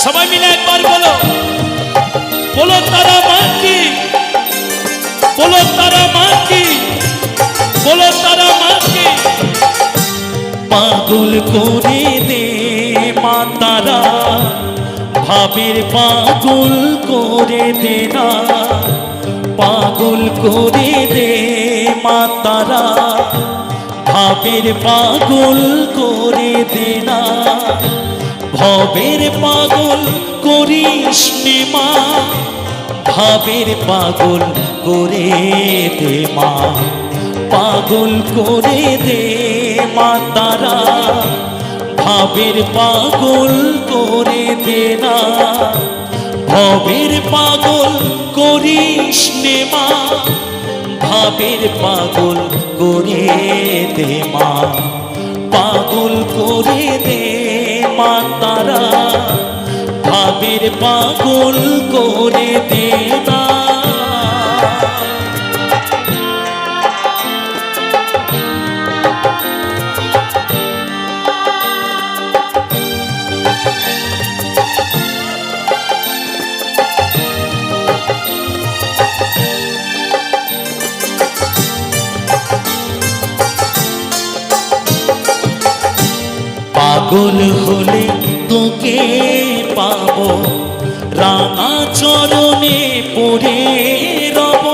সবাই মিলে একবার বলো, বলো তারা মা কি, বলো তারা মা কি, বলো তারা মা কি। পাগল করে দে মা তারা, ভাবের পাগল করে দে না। পাগল করে দে মা তারা, ভাবের পাগল করে দে না। ভবের পাগল করিস নে মা, ভাবের পাগল করে দে মা। পাগল করে দে মা তারা, ভাবের পাগল করে দে না। ভবের পাগল করিস নে মা, ভাবের পাগল করে দে মা। পাগল করে দে মা তারা, ভাবের পাগল করে দে না। পাগল হলে তোকে পাবো, রাঙা চরণে পড়ে রব।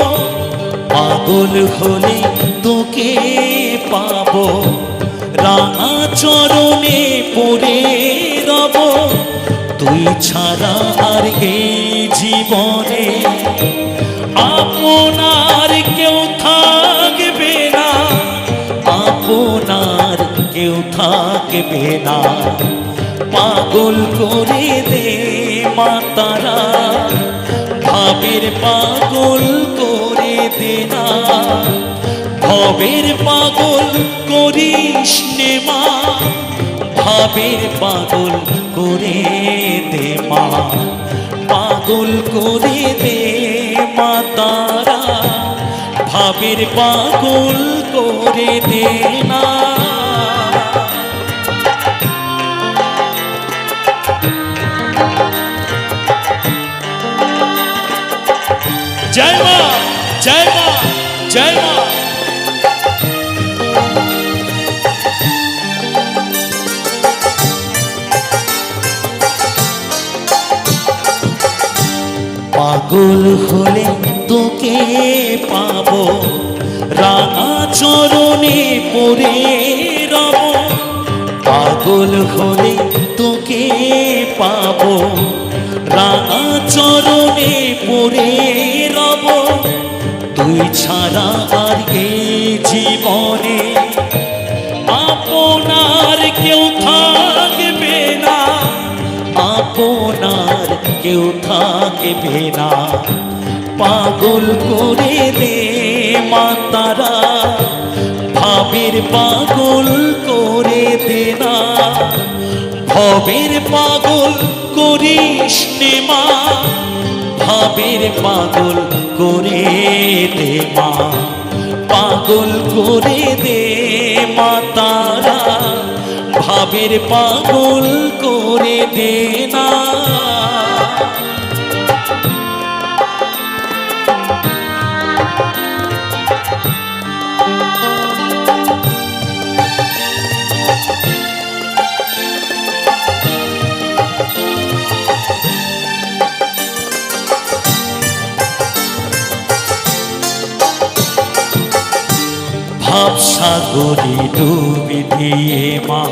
পাগল হলে তোকে পাবো, রাঙা চরণে পড়ে রব। তুই ছাড়া আর এই জীবনে আপনার কেউ থাকবে না, আপনার কেউ থাকবে না। পাগল করে দে মা তারা, ভাবের পাগল করে দে না। ভবের পাগল করিস নে মা, ভাবের পাগল করে দে মা। পাগল করে দে মা তারা, ভাবের পাগল করে দে না। জয় মা, জয় মা, জয় মা। পাগল হলে তোকে পাবো, রাঙা চরণে পড়ে রব। পাগল হলে তোকে পাবো, রাঙা চরণে পড়ে রব। তুই ছাড়া আর এই জীবনে আপনার কেউ থাকবে না, আপনার কেউ থাকবে না। পাগল করে দে মা তারা, ভাবের পাগল করে দে না। ভবের পাগল করিস নে মা, ভাবের পাগল করে দে মা। পাগল করে দে মা তারা, ভাবের পাগল করে দে না। ভাবসাগরে ডুবি দিয়ে মা,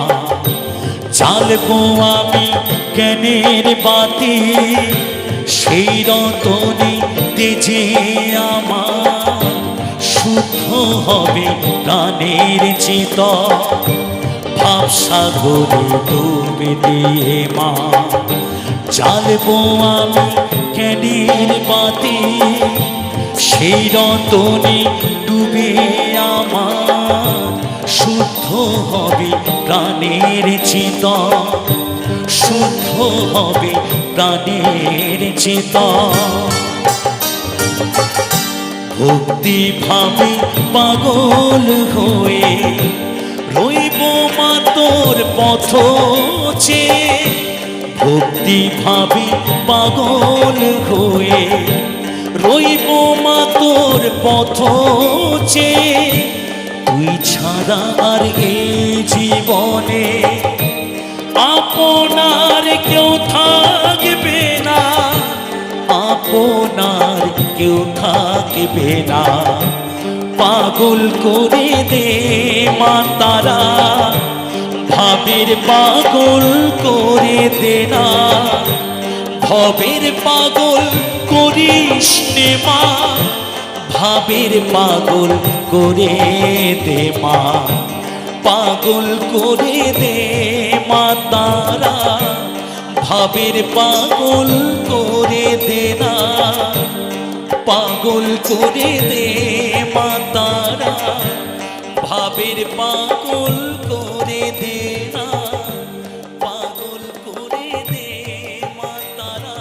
জ্বালবো আমি জ্ঞানের বাতি। সেই রতনে তেজে আমার শুদ্ধ হবে প্রাণের চেতন। ভাবসাগরে ডুবি দিয়ে মা, জ্বালবো আমি জ্ঞানের বাতি। সেই রতনে ডুবে আমার শুদ্ধ হবে প্রাণের চেতন। শুদ্ধ হবে প্রাণের চেতন। ভক্তি ভাবে পাগল হয়ে রইব মা তোর পথ চেয়ে। ভক্তি ভাবে পাগল হয়ে রইব মা তোর পথ চেয়ে। তুই ছাড়া আর এই জীবনে আপনার কেউ থাকবে না, আপনার কেউ থাকবে না। পাগল করে দে মা তারা, ভাবের পাগল করে দে না। ভবের পাগল করিস নে মা, ভাবের পাগল করে দে মা। পাগল করে দে মা তারা, ভাবের পাগল করে দে না। পাগল করে দে মা তারা, ভাবের পাগল করে দে না। পাগল করে দে মা তারা,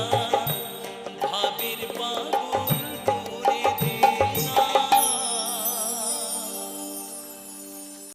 ভাবের পাগল